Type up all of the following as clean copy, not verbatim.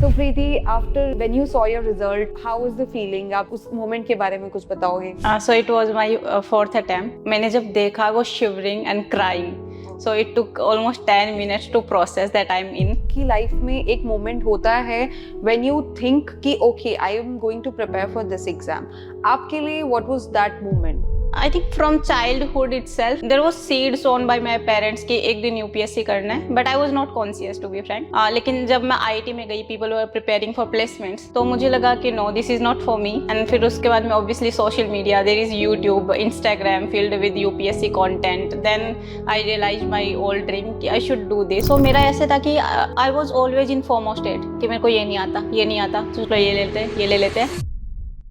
So Preeti, after when you saw your result, how was the feeling? आप उस moment के बारे में कुछ बताओगे? So it was my fourth attempt. मैंने जब देखा I was shivering and crying. So it took almost 10 minutes to process that I'm in. कि लाइफ में एक मोमेंट होता है when you think कि okay, I am going to prepare for this exam. आपके लिए what was that moment? I think from childhood itself there was seed sown by my parents कि एक दिन UPSC करना है, but I was not conscious to be frank. लेकिन जब मैं IIT में गई, people were preparing for placements, तो मुझे लगा कि no, this is not for me. And फिर उसके बाद में obviously social media, there is YouTube, Instagram filled with UPSC content. Then I realized my old dream कि I should do this. So मेरा ऐसे था कि I was always in FOMO state कि मेरे को ये नहीं आता, चलो ये ले लेते हैं.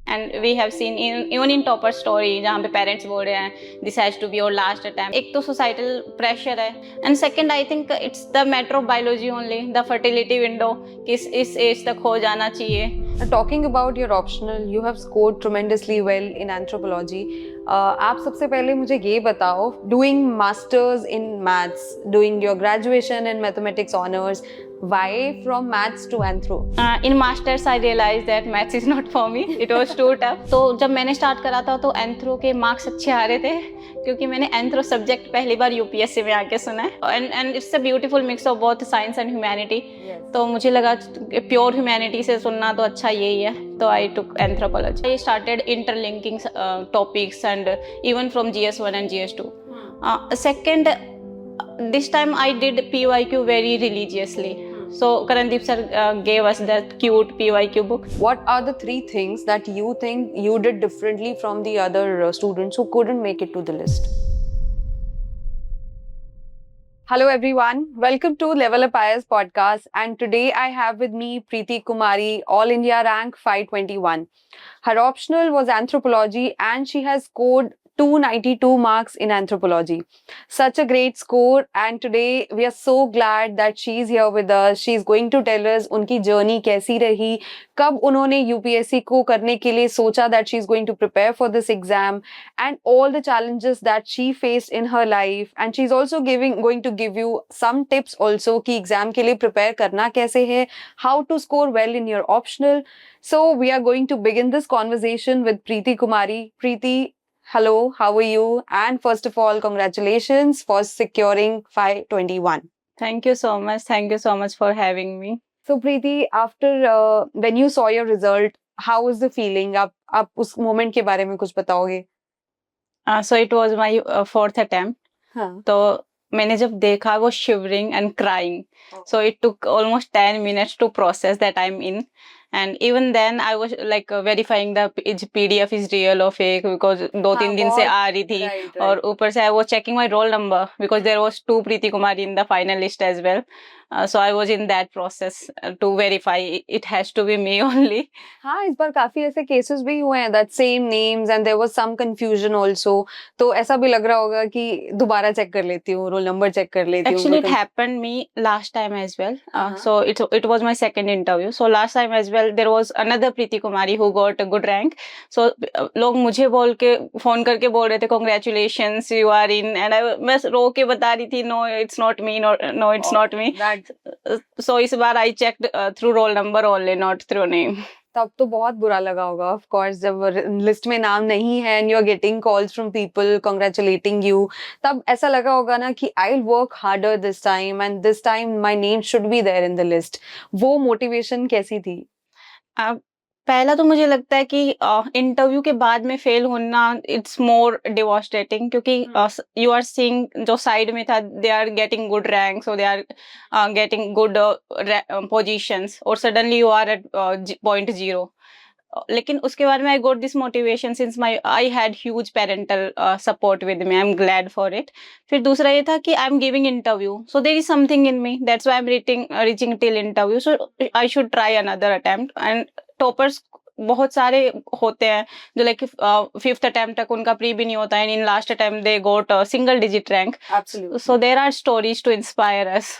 And we have seen even in topper story जहाँ पे parents बोल रहे हैं this has to be your last attempt. एक तो societal pressure है, and second I think it's the matter of biology only, the fertility window किस इस age तक हो जाना चाहिए. Talking about your optional, you have scored tremendously well in anthropology. आप सबसे पहले मुझे ये बताओ, doing masters in maths, doing your graduation in mathematics honors, why from maths to anthro? In masters I realized that maths is not for me. It was too tough. तो जब मैंने start करा था तो एंथ्रो के marks अच्छे आ रहे थे क्योंकि मैंने एंथ्रो सब्जेक्ट पहली बार यूपीएससी में आके सुना है, and it's a beautiful mix of both science and humanity. तो मुझे लगा प्योर ह्यूमैनिटी से सुनना तो अच्छा यही है, तो I took anthropology. I started interlinking topics and even from GS1 and GS2. Second, this time I did PYQ very religiously. So Karandeep sir gave us that cute PYQ book. What are the 3 things that you think you did differently from the other students who couldn't make it to the list? Hello everyone, welcome to Level Up IAS podcast, and today I have with me Preeti Kumari, All India rank 521. Her optional was anthropology and she has scored 292 marks in anthropology. Such a great score, and today we are so glad that she is here with us. She is going to tell us उनकी journey कैसी रही, कब उन्होंने UPSC को करने के लिए सोचा that she is going to prepare for this exam, and all the challenges that she faced in her life. And she is also going to give you some tips also कि exam के लिए prepare करना कैसे है, how to score well in your optional. So we are going to begin this conversation with Preeti Kumari. Preeti, hello, how are you? And first of all, congratulations for securing 521. Thank you so much. Thank you so much for having me. So Preeti, after when you saw your result, how was the feeling? आप उस moment के बारे में कुछ बताओगे? So it was my fourth attempt. हाँ. तो मैंने जब देखा I was shivering and crying. So it took almost 10 minutes to process that I'm in. And even then I was like verifying the PDF is real or fake because 2-3 दिन से आ रही थी. और ऊपर से I was checking my roll number because there was 2 Preeti Kumari in the final list as well. So I was in that process to verify it has to be me only. हाँ, इस बार काफी ऐसे cases भी हुए हैं that same names and there was some confusion also. तो ऐसा भी लग रहा होगा कि दोबारा check कर लेती हूँ, roll number check कर लेती हूँ. Actually, it happened me last time as well. So it was my second interview. So last time as well, there was another Preeti Kumari who got a good rank. So लोग मुझे phone करके बोल रहे थे congratulations, you are in, and मैं रो के बता रही थी no, it's not me, no, it's not me. So इस बार I checked through roll number only, not through name. तब तो बहुत बुरा लगा होगा ऑफ कोर्स जब लिस्ट में नाम नहीं है and you are getting calls from people congratulating you. तब ऐसा लगा होगा ना कि I will work harder this time and this time my name should be there in the list. वो मोटिवेशन कैसी थी? पहला तो मुझे लगता है कि इंटरव्यू के बाद में फेल होना इट्स मोर डिवास्टेटिंग क्योंकि यू आर सीइंग जो साइड में था they are getting good ranks और they are getting good positions और सडनली यू आर एट .0. लेकिन उसके बाद में I got this motivation since I had huge parental support with me. I am glad for it. फिर दूसरा ये था कि I am giving interview so there is something in me that's why I am reaching till interview. So I should try another attempt. And toppers बहुत सारे होते हैं जो लाइक 5th अटेम्प्ट तक उनका प्री भी नहीं होता है. In last attempt they got single digit rank. So there are stories to inspire us.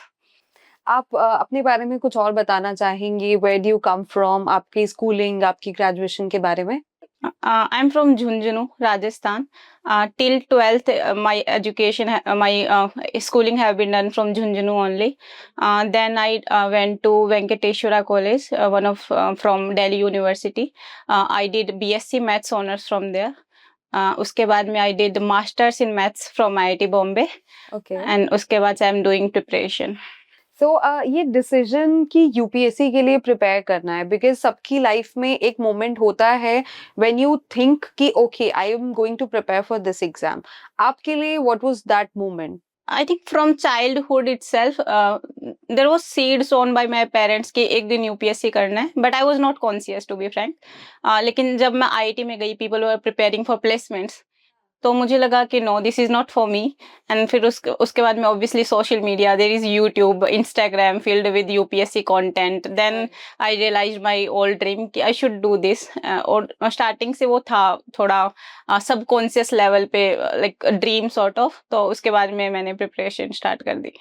आप अपने बारे में कुछ और बताना चाहेंगे? Where do you come from? आपकी स्कूलिंग, आपकी ग्रेजुएशन के बारे में? I'm from Jhunjhunu, Rajasthan. Till 12th, my education, my schooling have been done from Jhunjhunu only. Then I went to Venkateshwara College, one of from Delhi University. I did BSc Maths honors from there. उसके बाद में I did masters in maths from IIT Bombay, Okay. and उसके बाद से I'm doing preparation. सो ये decision कि UPSC के लिए प्रिपेयर करना है, बिकॉज सबकी लाइफ में एक मोमेंट होता है व्हेन यू थिंक कि okay I am going to prepare for this exam. आपके लिए what was that moment? I think from childhood itself, there was seed sown by my parents कि एक दिन यूपीएससी करना है, but I was not conscious to be frank. लेकिन जब मैं आईआईटी में गई, people were preparing for placements, तो मुझे लगा कि no this is not for me. And फिर उसके बाद में obviously social media, there is YouTube, Instagram filled with UPSC content. Then I realise my old dream कि आई शुड डू दिस. और स्टार्टिंग से वो था थोड़ा सबकॉन्शियस लेवल पे, लाइक ड्रीम सॉर्ट ऑफ. तो उसके बाद में मैंने प्रिपरेशन स्टार्ट कर दी.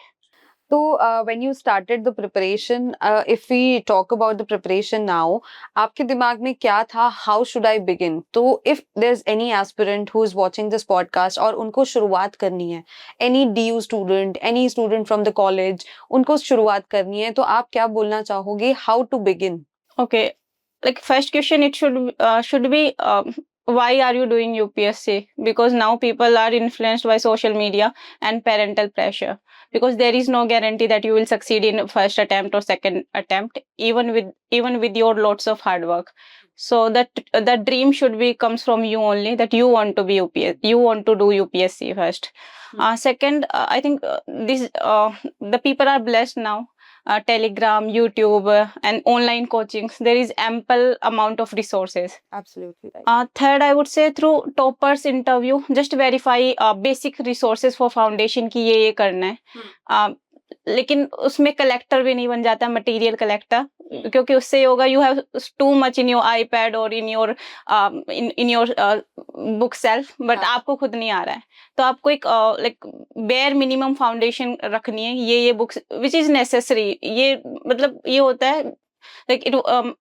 So, when you started the preparation, if we talk about the preparation now, आपके दिमाग में क्या था? How should I begin? तो if there's any aspirant who is watching this podcast और उनको शुरुआत करनी है, any DU student, any student from the college, उनको शुरुआत करनी है, तो आप क्या बोलना चाहोगे? How to begin? Okay, like first question, it should be why are you doing UPSC? Because now people are influenced by social media and parental pressure. Because there is no guarantee that you will succeed in first attempt or second attempt, even with your lots of hard work. So that dream should be comes from you only, that you want to be UPSC, you want to do UPSC first. Second, I think the people are blessed now. Telegram, YouTube, and online coachings. There is ample amount of resources. Absolutely right. Third, I would say through toppers interview, just verify basic resources for foundation कि ये करना है. लेकिन उसमें collector भी नहीं बन जाता, मटेरियल कलेक्टर, क्योंकि उससे होगा you have too much in your iPad और in your bookshelf, but आपको खुद नहीं आ रहा है. तो आपको एक लाइक बेयर मिनिमम फाउंडेशन रखनी है. ये बुक्स विच इज नेसेसरी. ये मतलब ये होता है like it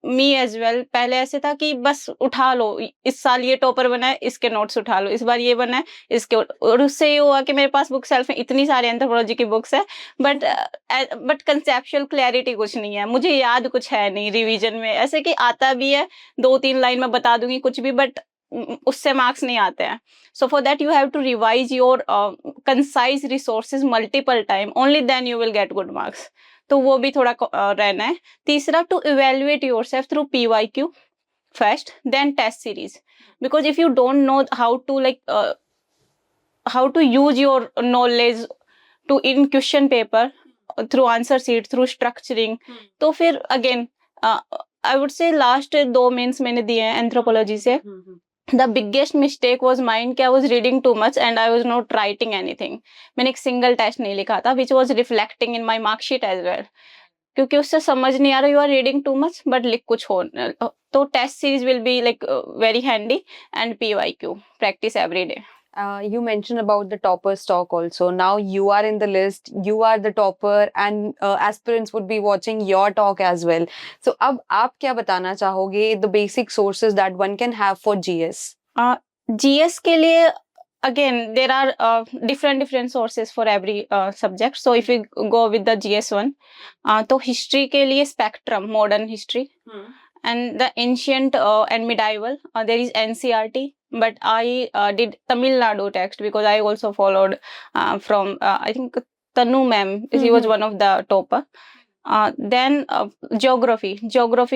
me as well. पहले ऐसे था कि बस उठा लो, इस साल ये टॉपर बना है, इसके नोट्स उठा लो, इस बार ये बना है, इसके. और उससे ये हुआ कि मेरे पास बुक सेल्फ में इतनी सारी एंथ्रोपोलॉजी की बुक्स है, बट कंसेप्चुअल क्लैरिटी कुछ नहीं है, मुझे याद कुछ है नहीं. रिवीजन में ऐसे कि आता भी है, 2-3 लाइन में बता दूंगी कुछ भी, बट उससे मार्क्स नहीं आते हैं. So for that you have to revise your concise resources multiple time, only then you will get good marks. तो वो भी थोड़ा रहना है. तीसरा, to evaluate yourself through PYQ first, then test series. Because if you don't know how to use your knowledge to in question paper, through answer sheet, through structuring, तो फिर again I would say last 2 mains मैंने दिए हैं anthropology से. The biggest mistake was mine कि I was reading too much and I was not writing anything. मैंने एक single test नहीं लिखा था, which was reflecting in my mark sheet as well. क्योंकि उससे समझ नहीं आ रहा, you are reading too much but लिख कुछ हो. तो test series will be like very handy, and PYQ practice every day. You mentioned about the toppers talk also. Now you are in the list, you are the topper, and aspirants would be watching your talk as well. So अब आप क्या बताना चाहोगे, the basic sources that one can have for GS? GS के लिए again there are different sources for every subject. So if we go with the GS one, तो history के लिए spectrum, modern history, and the ancient and medieval, there is NCERT. But I did Tamil Nadu text because I also followed from I think Tanu ma'am. She was one of the topper. Then geography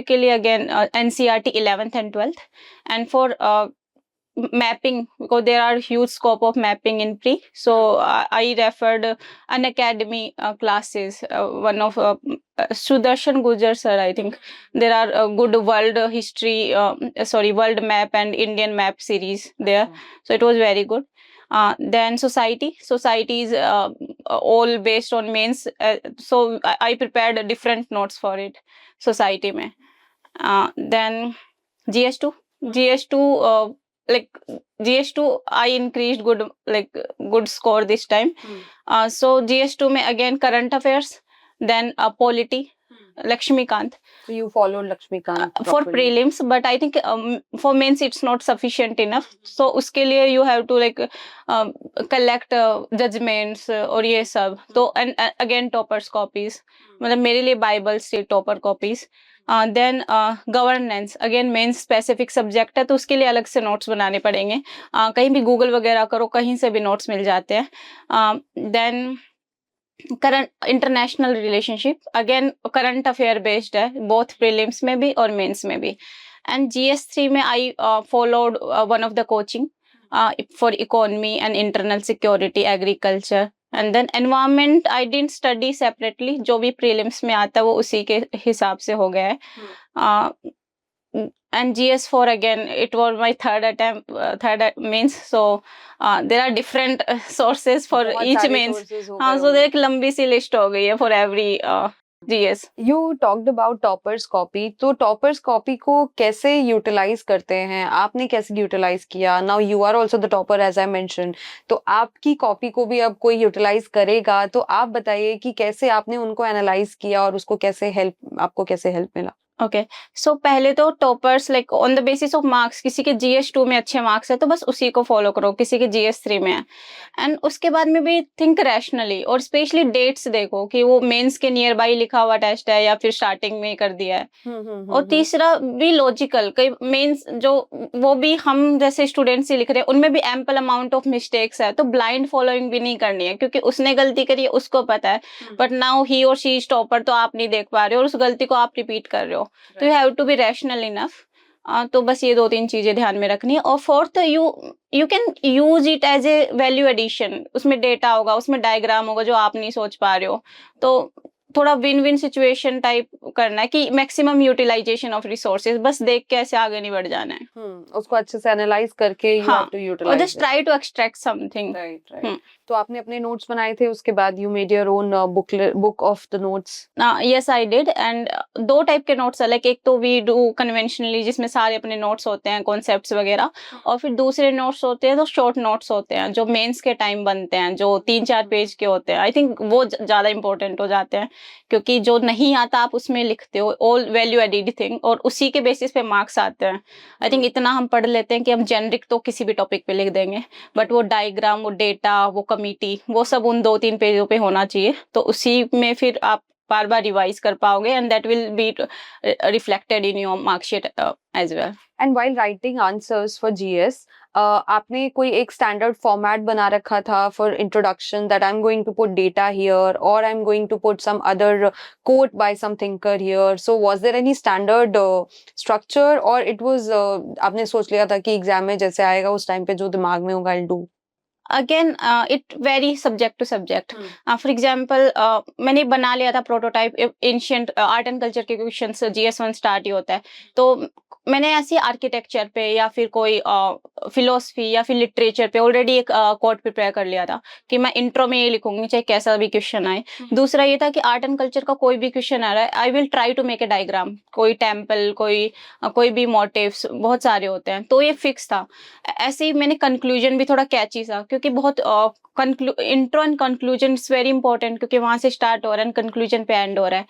के लिए again NCERT 11th and 12th. And for mapping, because there are huge scope of mapping in pre, so I referred an academy classes, one of Sudarshan Gujar sir. I think there are good world history, world map and Indian map series there. So it was very good. Then society is all based on mains, so I prepared different notes for it society mein. Then GS2 like GS2 I increased good score this time. So GS2 mein again current affairs, then polity, Lakshmikant. So you followed Lakshmikant For properly. prelims, but I think for mains it's not sufficient enough. So उसके लिए you have to like collect judgments और ये सब. तो and again toppers copies. मतलब मेरे लिए Bibles थी topper copies. Then governance again main specific subject है तो उसके लिए अलग से नोट्स बनाने पड़ेंगे. कहीं भी गूगल वगैरह करो कहीं से भी नोट्स मिल जाते हैं. Then current international relationship again current affair based है बोथ प्रीलिम्स में भी और मेंस में भी. एंड GS3 में I followed one of the coaching for economy and internal security agriculture. And then environment I didn't study separately. जो भी prelims में आता है वो उसी के हिसाब से हो गया है. And GS4 again, it was my third attempt, means. So there are different sources for बहुत each सारे means. sources हो हाँ, गए so there होंगे. एक लंबी सी लिस्ट हो गई है for every GS. You talked about toppers copy. तो toppers copy को कैसे utilize करते हैं? आपने कैसे utilize किया? Now you are also the topper as I mentioned. तो आपकी copy को भी अब कोई utilize करेगा तो आप बताइए कि कैसे आपने उनको analyze किया और उसको कैसे आपको कैसे help मिला? ओके सो पहले तो toppers like on the basis of marks. किसी के GS2 में अच्छे मार्क्स है तो बस उसी को फॉलो करो. किसी के GS3 में है. एंड उसके बाद में भी थिंक रैशनली और स्पेशली डेट्स देखो कि वो मेंस के नियर बाई लिखा हुआ टेस्ट है या फिर स्टार्टिंग में कर दिया है. और तीसरा भी लॉजिकल. कई मेंस जो वो भी हम जैसे स्टूडेंट्स ही लिख रहे हैं उनमें भी एम्पल अमाउंट ऑफ मिस्टेक्स है. तो ब्लाइंड फॉलोइंग भी नहीं करनी है क्योंकि उसने गलती करी है उसको पता है. बट नाउ ही और शी इज टॉपर तो आप नहीं देख पा रहे हो और उस गलती को आप रिपीट कर रहे हो. तो you have to be rational enough. तो बस ये 2-3 चीजें ध्यान में रखनी है. और fourth you can use it as a value addition. उसमें डेटा होगा उसमें डायग्राम होगा जो आप नहीं सोच पा रहे हो. तो थोड़ा विन विन सिचुएशन टाइप करना है कि मैक्सिमम यूटिलाइजेशन ऑफ रिसोर्सेज. बस देख के ऐसे आगे नहीं बढ़ जाना है. उसको अच्छे से एनालाइज करके you हाँ, have to और utilize just try to extract something. right. तो आपने अपने नोट्स बनाए थे उसके बाद you made your own book of the notes. Yes I did. And 2 type के नोट्स है. लाइक एक तो वी डू कन्वेंशनली जिसमें सारे अपने नोट्स होते हैं कॉन्सेप्ट्स वगैरह. और फिर दूसरे नोट्स होते हैं तो शॉर्ट नोट्स होते हैं जो मेंस के टाइम बनते हैं जो 3-4 पेज के होते हैं. आई थिंक वो ज्यादा इंपॉर्टेंट हो जाते हैं क्योंकि जो नहीं आता आप उसमें लिखते हो ऑल वैल्यू एडिड थिंग और उसी के बेसिस पे मार्क्स आते हैं. आई थिंक इतना हम पढ़ लेते हैं कि हम जेनरिक तो किसी भी टॉपिक पे लिख देंगे बट वो डायग्राम वो डेटा वो कमिटी वो सब उन 2-3 पेजों पे होना चाहिए. तो उसी में फिर आप बार बार रिवाइज कर पाओगे and that will be reflected in your marksheet as well. And while writing answers for GS, आपने कोई एक standard format बना रखा था for introduction that I'm going to put data here or I'm going to put some other quote by some thinker here. So was there any standard structure or it was आपने सोच लिया था कि exam में जैसे आएगा उस time पे जो दिमाग में होगा I'll do? Again it very subject to subject. For example मैंने बना लिया था prototype ancient art and culture के क्वेश्चंस GS1 स्टार्ट ही होता है. तो मैंने ऐसे आर्किटेक्चर पे या फिर कोई फिलोसफी या फिर लिटरेचर पे ऑलरेडी एक कोट प्रिपेयर कर लिया था कि मैं इंट्रो में ये लिखूंगी चाहे कैसा भी क्वेश्चन आए. दूसरा ये था कि आर्ट एंड कल्चर का कोई भी क्वेश्चन आ रहा है I will try to make a diagram. कोई टेम्पल कोई भी मोटिव्स बहुत सारे होते हैं तो ये फिक्स था. ऐसे ही मैंने कंक्लूजन भी थोड़ा कैची था क्योंकि बहुत intro and conclusion is very important क्योंकि वहां से स्टार्ट हो रहा है कंक्लूजन पे एंड हो रहा है.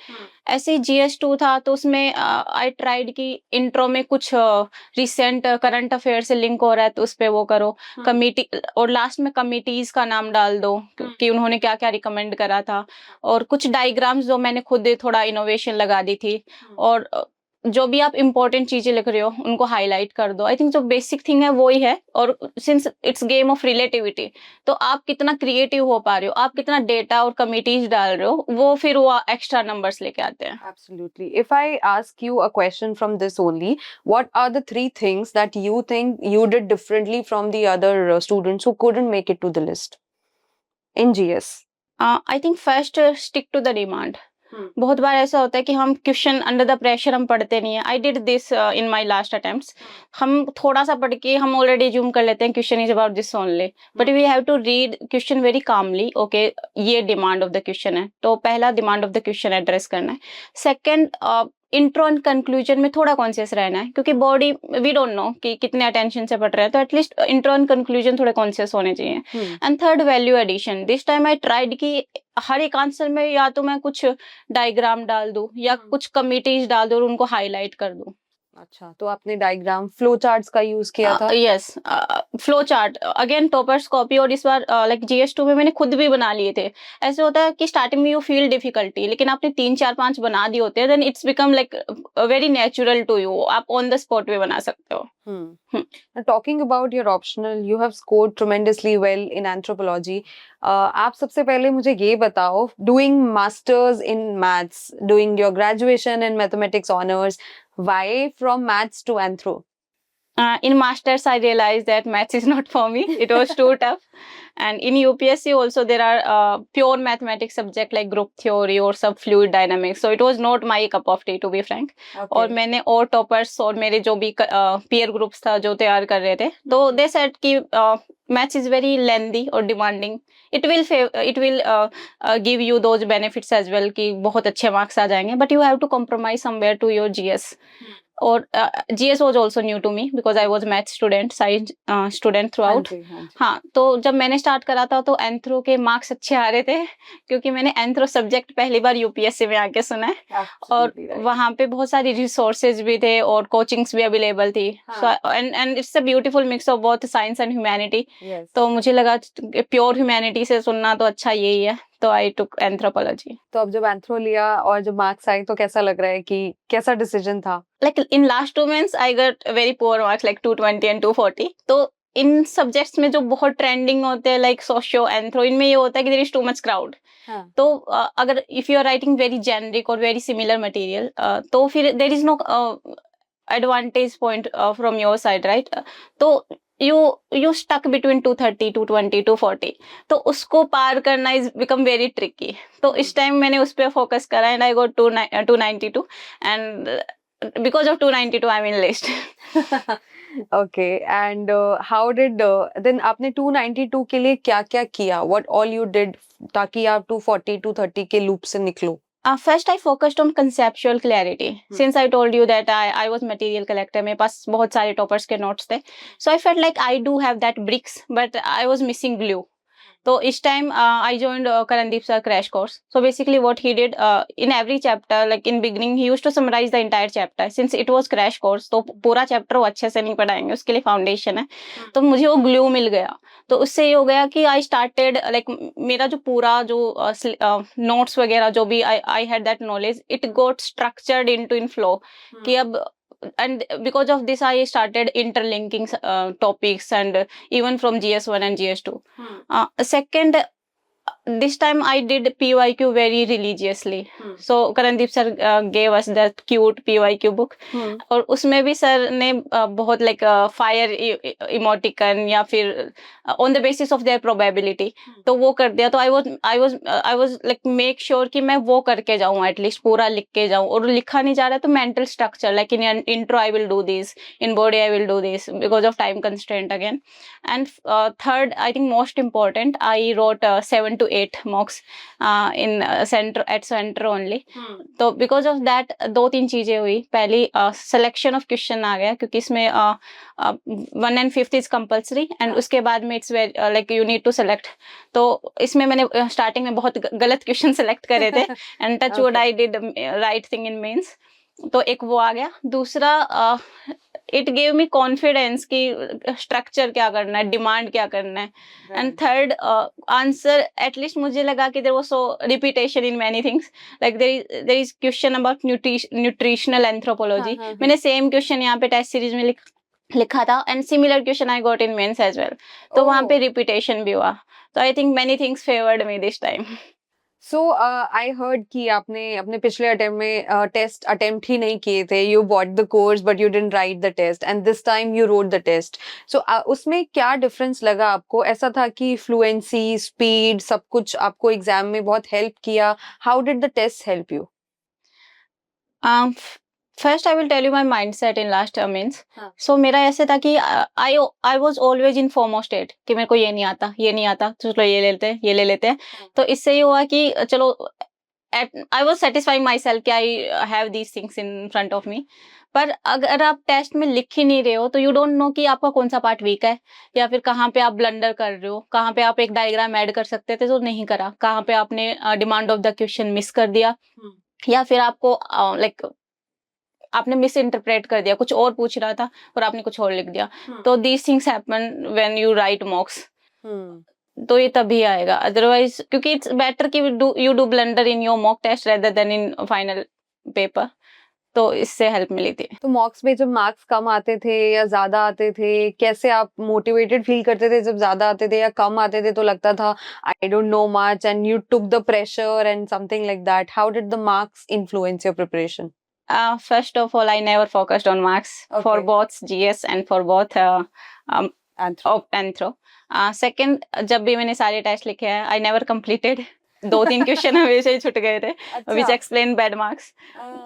ऐसे ही GS2 था तो उसमें आई ट्राइड कि इंट्रो में कुछ रिसेंट करंट अफेयर से लिंक हो रहा है तो उस पे वो करो. कमिटी और लास्ट में कमिटीज का नाम डाल दो कि उन्होंने क्या क्या रिकमेंड करा था. और कुछ डायग्राम्स जो मैंने खुद थोड़ा इनोवेशन लगा दी थी. और जो भी आप इंपॉर्टेंट चीजें लिख रहे हो उनको हाईलाइट कर दो. आई थिंक जो बेसिक थिंग है वो ही है. और since it's game of relativity तो आप कितना क्रिएटिव हो पा रहे हो आप कितना डेटा और कमिटीज डाल रहे हो वो फिर वो एक्स्ट्रा नंबर्स लेके आते हैं. Absolutely. If I ask you a question from this only, what are the 3 things that you think you did differently from the other students who couldn't make it to the list in GS? I think first stick to the demand. बहुत बार ऐसा होता है कि हम question under the pressure हम पढ़ते नहीं है. I did this in my last attempts. हम थोड़ा सा पढ़ के हम ऑलरेडी ज्यूम कर लेते हैं question is about this only but we have to read question very calmly. Okay ये डिमांड ऑफ द क्वेश्चन है तो पहला demand of the question address करना है. सेकंड इंट्रो एंड कंक्लूजन में थोड़ा कॉन्शियस रहना है, क्योंकि बॉडी वी डोंट नो कि कितने अटेंशन से पढ़ रहे हैं, तो एटलीस्ट इंट्रो एंड कंक्लूजन थोड़े कॉन्शियस होने चाहिए. And third, value addition. This time I tried कि हर एक आंसर में या तो मैं कुछ डायग्राम डाल दूं या कुछ कमिटीज डाल दूं और उनको हाईलाइट कर दूं. अच्छा, तो आपने डायग्राम फ्लो चार्ट्स का यूज किया था? Yes, flow chart again toppers copy, और इस बार लाइक GS2 में मैंने खुद भी बना लिए थे. ऐसे होता है कि स्टार्टिंग में यू फील डिफिकल्टी, लेकिन आपने 3 4 5 बना दिए होते हैं, then it's become like very natural to you. आप ऑन द स्पॉट भी बना सकते हो. Talking about your optional, you have scored tremendously well in anthropology. आप सबसे पहले मुझे ये बताओ, doing masters in maths, doing your graduation in mathematics honors, why from maths to anthro? In masters I realized that maths is not for me. It was too tough. And in UPSC also there are pure mathematics subject like group theory or some fluid dynamics, so it was not my cup of tea, to be frank. और मैंने और toppers और मेरे जो भी peer groups था जो तैयार कर रहे थे, तो they said कि maths is very lengthy or demanding. It will give you those benefits as well कि बहुत अच्छे मार्क्स आ जाएंगे, but you have to compromise somewhere to your GS. और GS was also new to me because I was math student, science student throughout. हाँ, तो जब मैंने start करा था तो एंथ्रो के मार्क्स अच्छे आ रहे थे, क्योंकि मैंने एंथ्रो सब्जेक्ट पहली बार UPSC में आके सुना है. और वहाँ पे बहुत सारी रिसोर्सेज भी थे और कोचिंग्स भी अवेलेबल थी. And it's a beautiful mix of both science and humanity. तो मुझे लगा प्योर ह्यूमैनिटी से सुनना तो अच्छा यही है, तो आई टुक एंथ्रोपोलॉजी. तो अब जब एंथ्रो लिया और जब मार्क्स आए तो कैसा लग रहा है, कि कैसा डिसीजन था? Like in last 2 months I got very poor marks like 220 and 240. तो इन सब्जेक्ट्स में जो बहुत ट्रेंडिंग होते हैं लाइक सोशियो एंथ्रो, इनमें ये होता है कि there is too much crowd. तो अगर if you are writing very generic और वेरी सिमिलर मटेरियल, तो फिर there is no advantage point from your side, right? तो you stuck between 230, 220, 240. तो उसको पार करना इज बिकम वेरी ट्रिकी. तो इस टाइम मैंने उस पर फोकस करा and I got 292 and because of 292 I'm in list. Okay, and how did then आपने 292 के लिए क्या-क्या किया? What all you did ताकि आप 240, 230 के लूप से निकलो? First I focused on conceptual clarity. Since I told you that I was material collector, मेरे पास बहुत सारे toppers के notes थे. So I felt like I do have that bricks, but I was missing glue. तो इस time I joined Karandeep sir crash course. So basically what he did in every chapter, like in beginning he used to summarize the entire chapter. Since it was crash course, तो पूरा chapter वो अच्छे से नहीं पढ़ाएंगे, उसके लिए foundation है. तो मुझे वो ग्लू मिल गया. तो उससे ये हो गया कि आई स्टार्टेड लाइक मेरा जो पूरा जो नोट्स वगैरह जो भी I had that knowledge, it got structured into in flow. कि अब and because of this I started interlinking topics and even from GS1 and GS2. Second, this time I did PYQ very religiously. So Karandeep sir gave us that cute PYQ book. और उसमें भी sir ने बहुत like fire emoticon या फिर on the basis of their probability तो वो कर दिया. तो I was like make sure कि मैं वो करके जाऊँ, एटलीस्ट पूरा लिख के जाऊँ. और लिखा नहीं जा रहा तो mental structure like in intro I will do this, in body I will do this because of time constraint again. And third, I think most important, I wrote 7 to 8 mocks in center only. तो because of that 2-3 चीजें हुई. पहली selection of question आ गया, क्योंकि इसमें 1 and 5th is compulsory and उसके बाद में it's very like you need to select. तो इसमें मैंने स्टार्टिंग में बहुत गलत क्वेश्चन सेलेक्ट करे थे and touch wood I did right thing in mains. तो एक वो आ गया. दूसरा इट गेव मी कॉन्फिडेंस कि स्ट्रक्चर क्या करना है, डिमांड क्या करना है. एंड थर्ड, आंसर एटलीस्ट मुझे लगा कि there was so repetition in many things. Like there is question about nutritional anthropology. मैंने सेम क्वेश्चन यहाँ पे टेस्ट सीरीज में लिखा था and similar question I got in mains as well. तो वहाँ पे रिपीटेशन भी हुआ. तो I think many things favoured me this time. So I heard कि आपने अपने पिछले अटेम्प्ट में टेस्ट अटेम्प्ट ही नहीं किए थे. You bought the course but you didn't write the test and this time you wrote the test. So उसमें क्या डिफरेंस लगा आपको? ऐसा था कि फ्लुएंसी, स्पीड, सब कुछ आपको एग्जाम में बहुत हेल्प किया? How did the test help you? First I will tell you my mindset in last means. So मेरा ऐसे था कि I was always in FOMO state कि मेरे को ये नहीं आता, ये नहीं आता, चलो ये ले लेते हैं, ये ले लेते हैं. तो इससे ये हुआ कि चलो I was satisfying myself कि I have these things in front of me. पर अगर आप टेस्ट में लिख ही नहीं रहे हो तो यू डोंट नो कि आपका कौन सा पार्ट वीक है, या फिर कहाँ पे आप ब्लंडर कर रहे हो, कहाँ पे आप एक डायग्राम ऐड कर सकते थे तो नहीं करा, कहाँ पे आपने demand of the question miss कर दिया, या फिर आपको लाइक आपने मिस इंटरप्रेट कर दिया, कुछ और पूछ रहा था और आपने कुछ और लिख दिया। तो these things happen when you write mocks. तो ये तभी आएगा, अदरवाइज क्योंकि इट्स बेटर कि you do blunder in your mock test rather than in final paper. तो इससे हेल्प मिली थी। तो मॉक्स में जब मार्क्स कम आते थे या ज्यादा आते थे, कैसे आप मोटिवेटेड फील करते थे? जब ज्यादा आते थे या कम आते थे तो लगता था I don't know much and you took the pressure and something like that. How did the marks influence your preparation? First of all, I never focused on marks for Okay. both GS and for both Anthro. Second, जब भी मैंने सारे test लिखे हैं, I never completed. 2-3 question हमेशा ही छूट गए थे, which explain bad marks.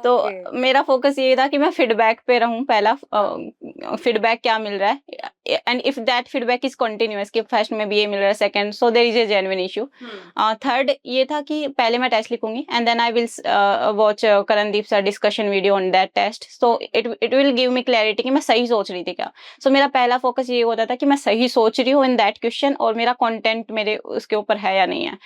तो मेरा फोकस ये था कि मैं फीडबैक पे रहूं, पहला फीडबैक क्या मिल रहा है, and if that feedback is continuous कि फर्स्ट में भी ये मिल रहा है, second so there is a genuine issue. Third ये था कि पहले मैं टेस्ट लिखूंगी and then I will watch Karandeep sir discussion video on that test, so it will give me clarity कि मैं सही सोच रही थी क्या। सो मेरा पहला फोकस ये होता था कि मैं सही सोच रही हूँ इन दैट क्वेश्चन, और मेरा कंटेंट मेरे उसके ऊपर है या नहीं है।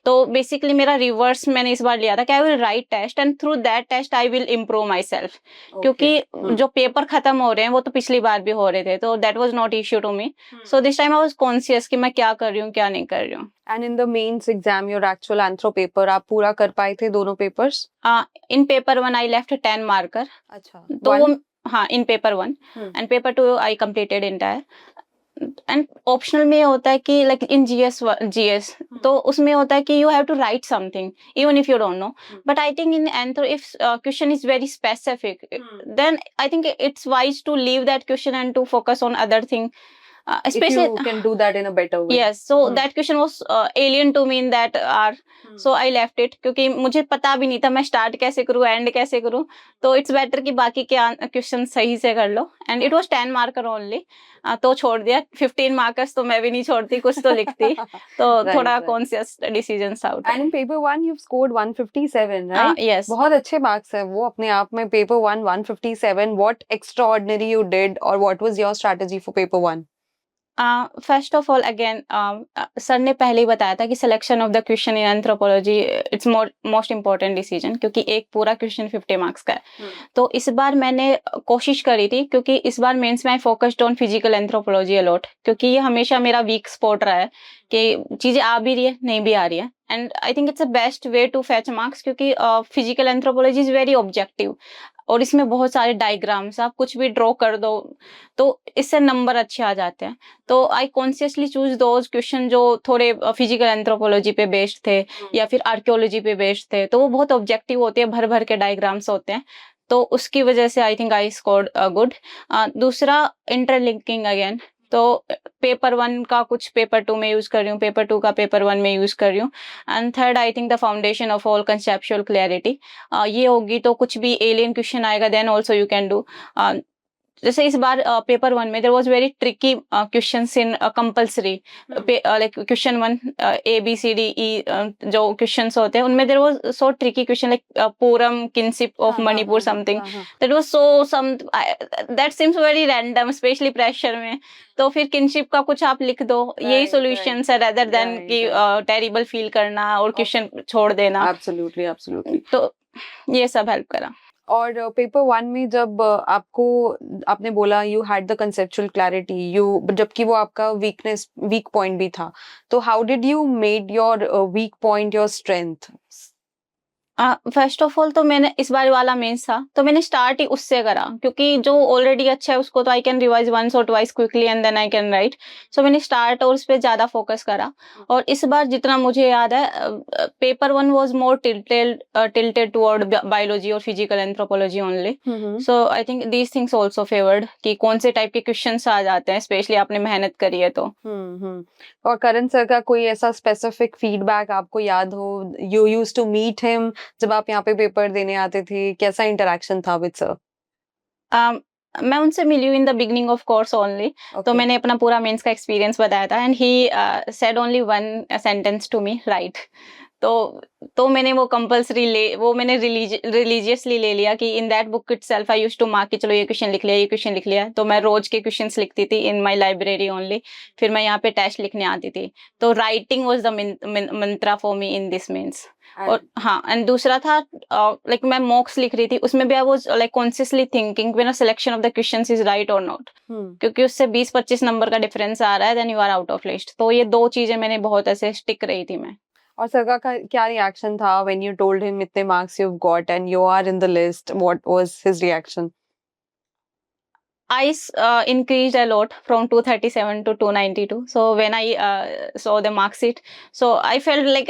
तो बेसिकली मेरा रिवर्स मैंने इस बार लिया था कि I will write test and through that test I will improve myself, क्योंकि जो पेपर खत्म हो रहे हैं वो तो पिछली बार भी हो रहे थे, तो that was not issue to me. So this time I was conscious कि मैं क्या कर रही हूँ क्या नहीं कर रही हूँ। And in the mains exam your actual anthro paper आप पूरा कर पाए थे दोनों papers? In paper 1 I left 10 marker. अच्छा, तो वो हाँ in paper 1 and paper 2 I completed entire. And optional में होता है कि लाइक इन जीएस तो उसमें होता है कि you have to write something even if you don't know, but I think in anthro if question is very specific then I think it's wise to leave that question and to focus on other thing, especially if you can do that in a better way. yes, so that question was alien to me in that hour, so I left it क्योंकि मुझे पता भी नहीं था मैं start कैसे करूँ and कैसे करूँ। तो इट्स बेटर कि बाकी के क्वेश्चन सही से कर लो, and it was 10 marker only, तो छोड़ दिया। 15 मार्कर्स तो मैं भी नहीं छोड़ती, कुछ तो लिखती। तो थोड़ा conscious decisions out. And in paper 1 you scored 157, right? Yes, बहुत अच्छे मार्क्स है वो अपने आप में। Paper 1 157, what extraordinary you did और what was your strategy for paper 1? First of all again sir ने पहले ही बताया था कि selection of the question in anthropology it's most important decision, क्योंकि एक पूरा क्वेश्चन 50 मार्क्स का है। तो इस बार मैंने कोशिश करी थी, क्योंकि इस बार मेंस में I focused on physical anthropology a lot, क्योंकि ये हमेशा मेरा वीक स्पॉट रहा है कि चीजें आ भी रही है नहीं भी आ रही है, and I think it's a best way to fetch marks, क्योंकि physical anthropology is very objective और इसमें बहुत सारे डायग्राम्स, आप कुछ भी ड्रॉ कर दो तो इससे नंबर अच्छे आ जाते हैं। तो I consciously choose those question जो थोड़े फिजिकल एंथ्रोपोलॉजी पे बेस्ड थे या फिर आर्कियोलॉजी पे बेस्ड थे, तो वो बहुत ऑब्जेक्टिव होते हैं, भर भर के डायग्राम्स होते हैं, तो उसकी वजह से I think I scored good. दूसरा इंटरलिंकिंग अगेन, तो पेपर 1 का कुछ पेपर 2 में यूज कर रही हूँ, पेपर 2 का पेपर 1 में यूज कर रही हूँ। And third I think the foundation of all conceptual clarity, ये होगी तो कुछ भी एलियन क्वेश्चन आएगा then also you can do. जैसे इस बार पेपर 1 में there was very tricky questions in compulsory, like question 1 ABCDE जो क्वेश्चंस होते हैं उनमें there was so tricky question like Purum kinship of Manipur something, that was so some that seems very random specially pressure में। तो फिर kinship का कुछ आप लिख दो, यही सॉल्यूशंस है रेदर देन कि टेरिबल फील करना और क्वेश्चन छोड़ देना। Absolutely absolutely. तो ये सब हेल्प करा। और पेपर 1 में जब आपने बोला you had the conceptual clarity, जबकि वो आपका वीक पॉइंट भी था, तो how did you made your weak point your strength? First of all तो मैंने इस बार वाला मेंस था तो मैंने स्टार्ट ही उससे करा, क्योंकि जो ऑलरेडी अच्छा है उसको तो आई कैन रिवाइज वंस और twice quickly and then I can write. So मैंने स्टार्ट और उस पर ज्यादा फोकस करा। और इस बार जितना मुझे याद है paper 1 was more tilted toward biology और physical anthropology only. So I think these things also favoured कि कौन से टाइप के क्वेश्चंस आ जाते हैं, स्पेशली आपने मेहनत करी है तो। और करण सर का कोई ऐसा स्पेसिफिक फीडबैक आपको याद हो? You used to meet him जब आप यहाँ पे पेपर देने आते थे, कैसा इंटरेक्शन था विद सर? मैं उनसे मिली हूँ in the beginning of course only, तो मैंने अपना पूरा मेंस का एक्सपीरियंस बताया था and he said only one sentence to me, right. तो मैंने वो कंपल्सरी वो मैंने रिलीजियसली ले लिया कि in that book itself I used to mark कि चलो ये क्वेश्चन लिख लिया, ये क्वेश्चन लिख लिया। तो मैं रोज के क्वेश्चंस लिखती थी इन माय लाइब्रेरी ओनली। फिर मैं यहाँ पे टेस्ट लिखने आती थी। तो writing was the Mantra for me in this means. और हाँ, एंड दूसरा था लाइक मैं मॉक्स लिख रही थी, उसमें भी I was like consciously thinking when a selection of the questions is right और नॉट, क्योंकि उससे 20-25 नंबर का डिफरेंस आ रहा है, then you are out of list. तो ये दो चीजें मैंने बहुत ऐसे स्टिक रही थी मैं। और सर का क्या रिएक्शन था व्हेन यू टोल्ड हिम इतने marks you have got and you are in the list? What was his reaction? Increased a lot from 237 to 292. So when I saw the mark sheet, so I felt like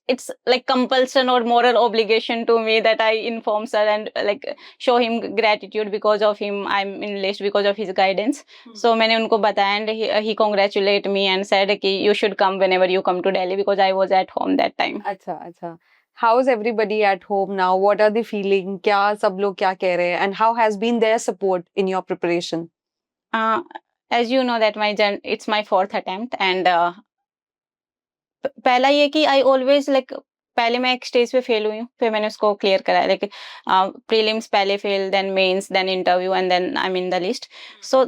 it's like compulsion or moral obligation to me that I inform sir and like show him gratitude. Because of him I'm in list, because of his guidance. So मैंने उनको बताया and he congratulated me and said कि you should come whenever you come to Delhi, because I was at home that time. अच्छा अच्छा. How is everybody at home now? What are they feeling? क्या सब लोग क्या कह रहे हैं? And how has been their support in your preparation? As you know that it's my 4th attempt and पहला ये कि आई ऑलवेज लाइक पहले मैं एक स्टेज पे फेल हुई हूँ, फिर मैंने उसको क्लियर करा। लाइक प्रीलिम्स पहले fail, then mains, then interview and then I am in the list. So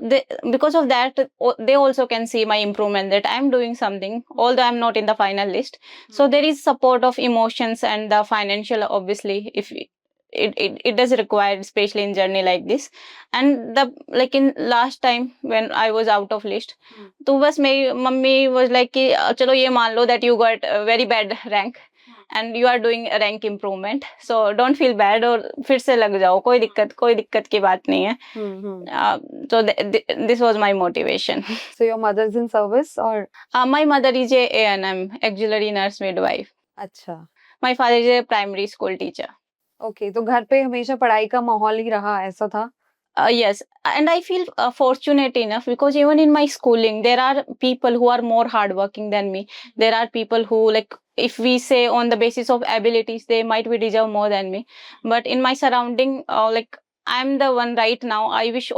because of that they also can see my improvement, that I am doing something although I am not in the final list. So there is support of emotions and the financial, obviously if it does require, especially in journey like this. And the like in last time when I was out of list, तो बस मेरी mummy was like कि चलो ये मान लो that you got a very bad rank and you are doing a rank improvement, so don't feel bad और फिर से लग जाओ, कोई दिक्कत की बात नहीं है। So this was my motivation. So your mother's in service or? My mother is a ANM, auxiliary nurse midwife. अच्छा. My father is a primary school teacher. Okay, तो घर पे हमेशा पढ़ाई का माहौल ही रहा, ऐसा था? Yes, and I feel fortunate enough because even in my schooling, there are people who are more hardworking than me. There are people who, like, if we say on the basis of abilities, they might be deserve more than me. But in my surrounding, like, I'm the one right now. I wish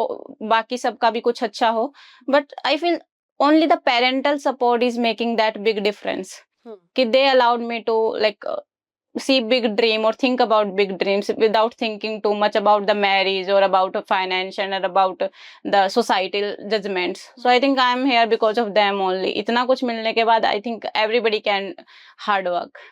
बाकी सबका भी कुछ अच्छा हो. But I feel only the parental support is making that big difference. कि they allowed me to like see big dream or think about big dreams without thinking too much about the marriage or about finance and about the societal judgments. So I think I am here because of them only. इतना कुछ मिलने के बाद I think everybody can hard work.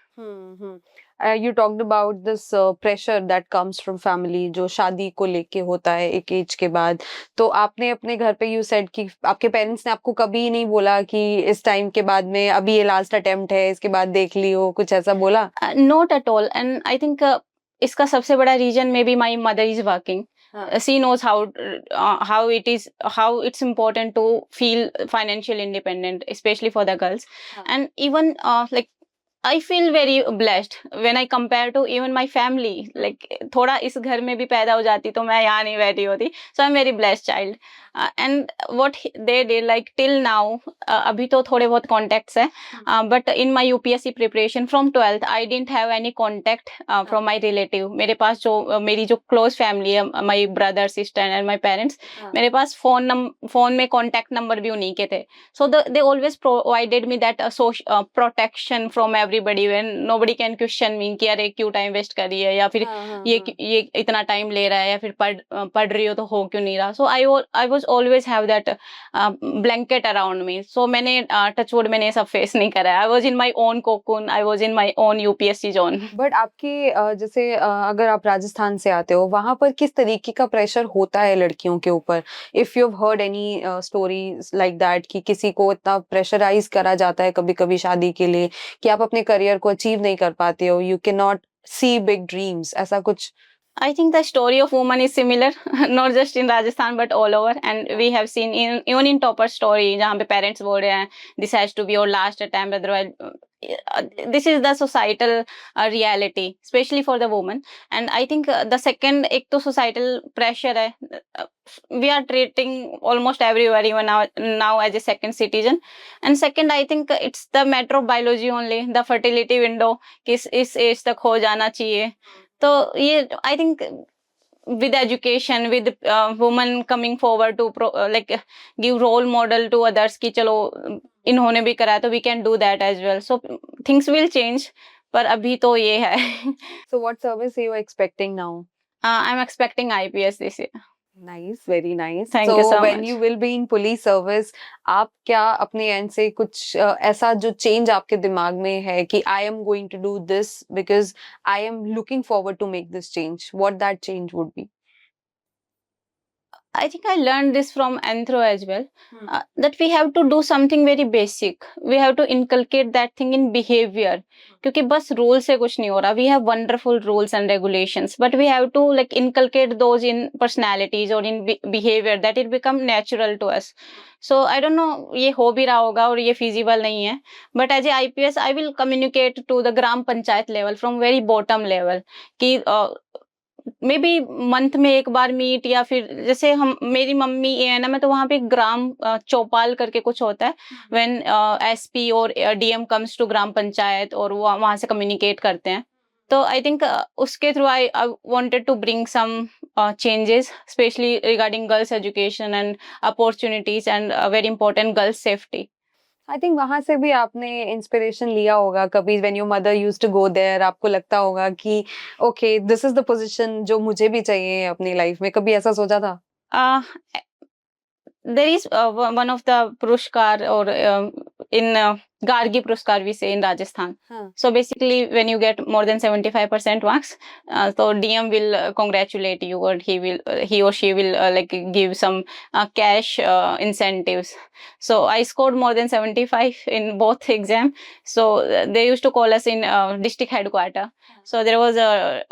You talked about this pressure that comes from family, जो शादी को लेके होता है एक एज के बाद। तो आपने अपने घर पे you said कि आपके पेरेंट्स ने आपको कभी नहीं बोला कि इस टाइम के बाद में अभी ये लास्ट अटेम्प्ट है, इसके बाद देख लियो, कुछ ऐसा बोला? Not at all. And I think इसका सबसे बड़ा reason maybe my mother is working. She knows how it's important to feel financially independent, especially for the girls. And even like I feel very blessed when I compare to even my family. Like थोड़ा इस घर में भी पैदा हो जाती तो मैं यहाँ नहीं बैठी होती. So I'm very blessed child. And what they did, like till now, अभी तो थोड़े बहुत contacts है. But in my UPSC preparation from 12th, I didn't have any contact from my relative. मेरे पास जो मेरी जो close family है, my brother, sister and my parents, मेरे पास phone में contact number भी उन्हीं के थे. So they always provided me that protection from everybody when nobody can question me कि अरे क्यों time waste कर रही है, या फिर ये इतना time ले रहा है, या फिर पढ़ रही हो तो हो क्यों नहीं रहा. So I was always have that blanket around me. So मैंने touch wood मैंने सब face नहीं करा है. I was in my own cocoon. I was in my own UPSC zone. But आपके जैसे अगर आप राजस्थान से आते हो, वहाँ पर किस तरीके का प्रेशर होता है लड़कियों के ऊपर? If you've heard any stories like that कि किसी को इतना प्रेशराइज करा जाता है कभी-कभी शादी के लिए कि आप अपने करियर को अचीव नहीं कर पाते हो, you cannot see big dreams, ऐसा कुछ? I think the story of woman is similar, not just in Rajasthan but all over, and we have seen even in topper story जहाँ पे parents बोल रहे हैं this has to be your last attempt, otherwise this is the societal reality, especially for the woman. And I think the second एक तो societal pressure है, we are treating almost everywhere even now as a second citizen. And second I think it's the matter of biology only, the fertility window किस इस age तक हो जाना चाहिए. तो ये I think with education, with women coming forward to like give role model to others कि चलो इन्होंने भी करा तो we can do that as well. So things will change, पर अभी तो ये है. So what service are you expecting now? I'm expecting IPS this year. Nice, very nice. Thank So you so when much. you will be in police service, आप क्या अपने end से कुछ ऐसा जो change आपके दिमाग में है कि I am going to do this because I am looking forward to make this change. What that change would be? I think I learned this from Anthro as well. That we have to do something very basic. We have to inculcate that thing in behavior. क्योंकि बस rule से कुछ नहीं हो रहा. We have wonderful rules and regulations, but we have to like inculcate those in personalities or in behavior that it become natural to us. So I don't know ये हो भी रहा होगा और ये feasible नहीं है. But as a IPS, I will communicate to the gram panchayat level from very bottom level कि मे बी मंथ में एक बार मीट या फिर जैसे हम मेरी मम्मी एएनएम में तो वहाँ पे ग्राम चौपाल करके कुछ होता है व्हेन एसपी और DM comes to gram panchayat और वो वहाँ से कम्युनिकेट करते हैं तो आई थिंक उसके through I wanted to bring some changes especially regarding girls education and opportunities and very important girls safety. I think वहां से भी आपने इंस्पिरेशन लिया होगा कभी when your mother used to go there आपको लगता होगा कि okay this is the position जो मुझे भी चाहिए अपनी लाइफ में कभी ऐसा सोचा था? uh, there is one of the Puruskar or in Gargi Puruskar we say in Rajasthan. So basically when you get more than 75% marks, so DM will congratulate you or he or she will like give some cash incentives. So I scored more than 75 in both exam. So they used to call us in district headquarter. So there was a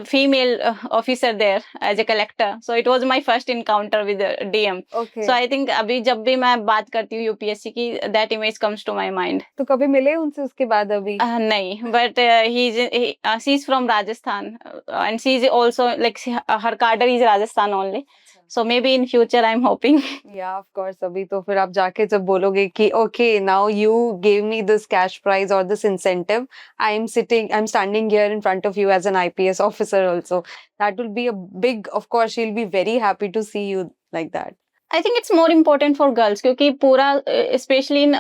female officer there as a collector. So it was my first encounter with the DM. Okay. So I think अभी जब भी मैं बात करती हूँ UPSC की that image comes to my mind. तो कभी मिले उनसे उसके बाद अभी? नहीं, but she's from Rajasthan and she's also like her cadre is Rajasthan only. So maybe in future I'm hoping. Yeah, of course. अभी तो फिर आप जाके जब बोलोगे कि okay, now you gave me this cash prize or this incentive, I'm standing here in front of you as an IPS officer also. That will be a big, of course, she'll be very happy to see you like that. I think it's more important for girls क्योंकि पूरा specially in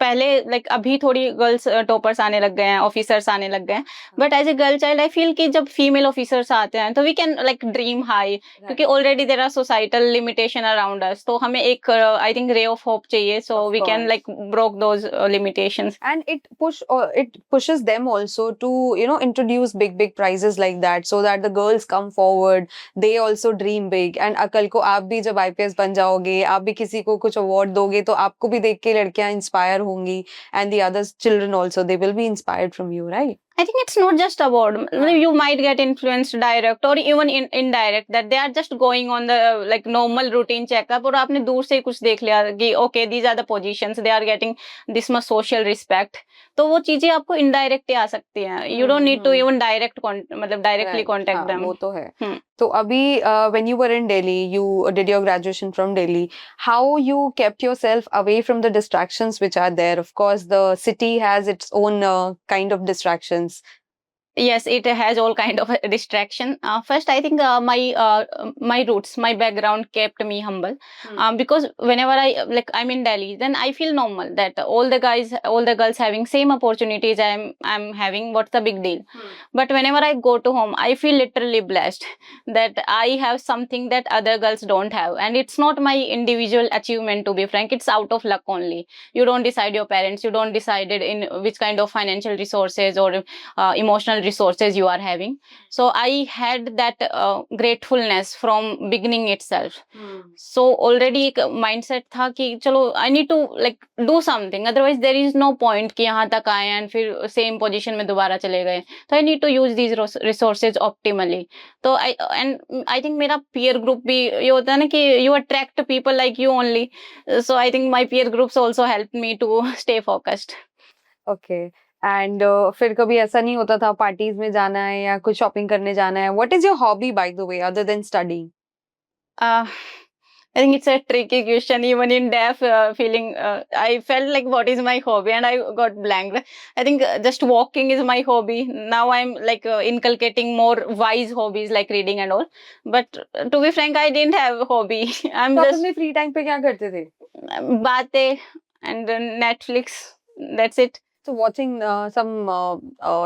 पहले like अभी थोड़ी girls toppers आने लग गए हैं officers आने लग गए हैं but as a girl child I feel कि जब फीमेल ऑफिसर्स आते हैं तो we can like dream high क्योंकि already there are societal limitation around us तो हमें एक I think ray of hope चाहिए so we can like broke those limitations and it pushes them also to introduce big prizes like that so that the girls come forward, they also dream big and कल को आप भी जब IPS बन जाओगे आप भी किसी को कुछ अवार्ड दोगे तो आपको भी देख के लड़कियां इंस्पायर होंगी and the other children also they will be inspired from you, right? I think it's not just award. You might get influenced direct or even indirect that they are just going on the like normal routine checkup और आपने दूर से कुछ देख लिया कि okay these are the positions they are getting this much social respect तो वो चीजें आपको indirect आ सकती हैं. You don't need to even मतलब directly contact them. वो तो है. तो अभी when you were in Delhi, you did your graduation from Delhi. How you kept yourself away from the distractions which are there? Of course, the city has its own kind of distractions. Yes, it has all kind of distraction. First, I think my roots, my background kept me humble. Because whenever I'm in Delhi, then I feel normal that all the girls having same opportunities I'm having. What's the big deal? But whenever I go to home, I feel literally blessed that I have something that other girls don't have, and it's not my individual achievement. To be frank, it's out of luck only. You don't decide your parents. You don't decide it in which kind of financial resources or emotional resources you are having. So I had that gratefulness from beginning itself. So already एक mindset था कि चलो I need to like do something, otherwise there is no point कि यहाँ तक आए and फिर same position में दोबारा चले गए. So I need to use these resources optimally. तो I think मेरा peer group भी ये होता है ना कि you attract people like you only. So I think my peer groups also helped me to stay focused. Okay. And फिर कभी ऐसा नहीं होता था पार्टीज में जाना है या कुछ शॉपिंग करने जाना है? What is your hobby by the way other than studying? I think it's a tricky question. Even in DEF feeling, I felt like what is my hobby and I got blanked. I think just walking is my hobby. Now I'm like inculcating more wise hobbies like reading and all. But to be frank, I didn't have a hobby. I'm तो just अपने free time पे क्या करते थे? बातें and Netflix. That's it. So watching some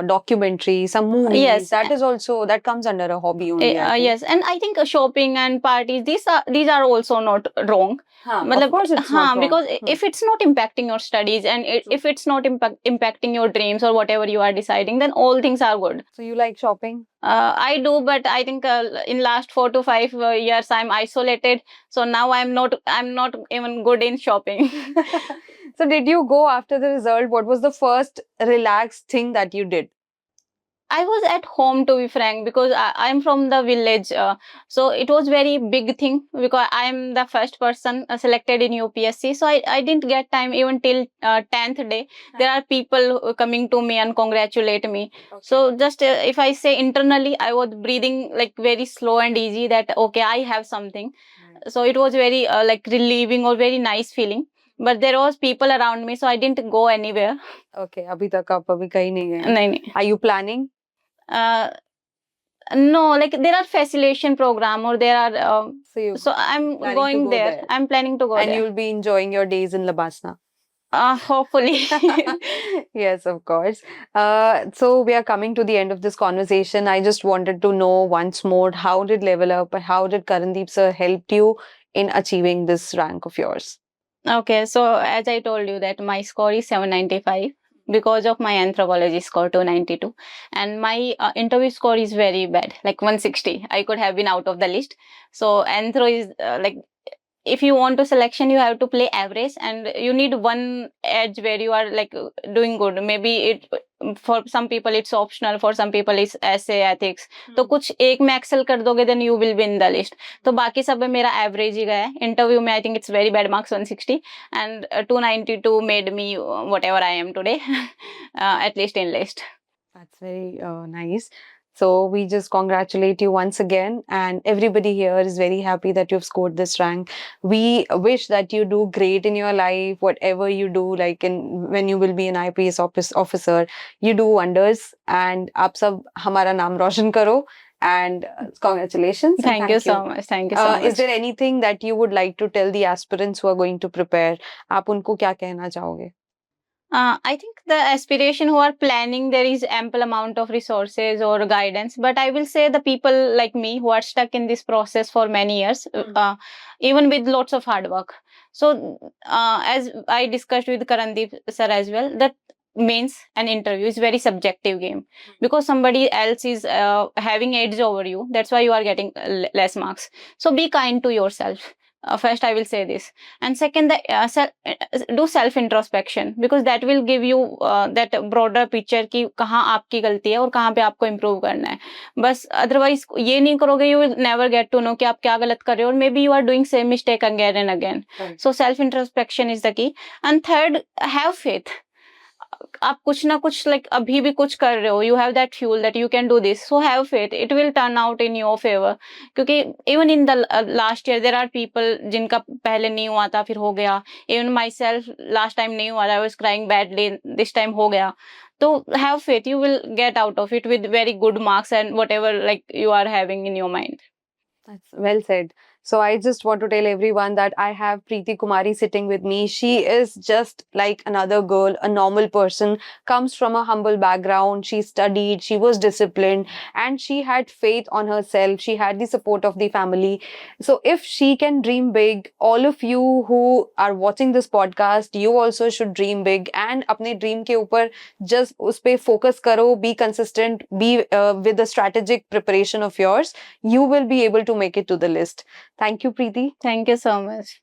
documentary, some movies, Yes. that comes under a hobby only, I think. Yes, and I think shopping and parties, these are also not wrong. Of मतलब, course, it's not हाँ, wrong. because if it's not impacting your studies and True. if it's not impacting your dreams or whatever you are deciding, then all things are good. So you like shopping? I do, but I think in last 4 to 5 years I'm isolated, so now I'm not even good in shopping. So did you go after the result? What was the first relaxed thing that you did? I was at home, to be frank, because I'm from the village. So it was very big thing because I am the first person selected in UPSC. So I didn't get time even till 10th day. There are people coming to me and congratulate me. So just if I say internally, I was breathing like very slow and easy that, okay, I have something. So it was very like relieving or very nice feeling. But there was people around me, so I didn't go anywhere. Okay, अभी तक आप अभी कहीं नहीं गए? नहीं. Are you planning? No, like there are facilitation program or there are So I'm planning to going go there. there. I'm planning to go And there. you'll be enjoying your days in Labasna. Hopefully. Yes, of course. So we are coming to the end of this conversation. I just wanted to know once more, how did Level Up, how did Karandeep sir helped you in achieving this rank of yours? Okay, so as I told you that my score is 795 because of my anthropology score 292, and my interview score is very bad, like 160. I could have been out of the list. So anthro is like, if you want to selection, you have to play average and you need one edge where you are like doing good. Maybe it, for some people it's optional, for some people it's essay ethics. तो कुछ एक में excel कर दोगे, then you will win the list. तो बाकी सब में मेरा average ही गया है. Interview में I think it's very bad marks 160 and 292 made me whatever I am today, at least in list. That's very nice. So we just congratulate you once again, and everybody here is very happy that you've scored this rank. We wish that you do great in your life, whatever you do, like when you will be an IPS officer, you do wonders. And आप सब हमारा नाम रोशन करो. And congratulations. And Thank you so much. Thank you so much. Is there anything that you would like to tell the aspirants who are going to prepare? आप उनको क्या कहना चाहोगे? I think the aspiration who are planning, there is ample amount of resources or guidance. But I will say the people like me who are stuck in this process for many years, even with lots of hard work. So as I discussed with Karandeep sir as well, that means an interview is very subjective game because somebody else is having edge over you. That's why you are getting less marks. So be kind to yourself. First I will say this, and second, do self introspection because that will give you that broader picture कि कहाँ आपकी गलती है और कहाँ पे आपको improve करना है. बस otherwise ये नहीं करोगे, you will never get to know कि आप क्या गलत कर रहे हो और maybe you are doing same mistake again and again. So self introspection is the key. And third, have faith. आप कुछ ना कुछ like अभी भी कुछ कर रहे हो, you have that fuel that you can do this, so have faith, it will turn out in your favor. क्योंकि even in the last year there are people जिनका पहले नहीं हुआ था फिर हो गया. Even myself last time नहीं हुआ, I was crying badly, this time हो गया. So have faith, you will get out of it with very good marks and whatever like you are having in your mind. That's well said. So I just want to tell everyone that I have Preeti Kumari sitting with me. She is just like another girl, a normal person, comes from a humble background. She studied, she was disciplined, and she had faith on herself. She had the support of the family. So if she can dream big, all of you who are watching this podcast, you also should dream big and अपने dream के ऊपर just उस पे focus करो, be consistent, be with the strategic preparation of yours. You will be able to make it to the list. Thank you, Preeti. Thank you so much.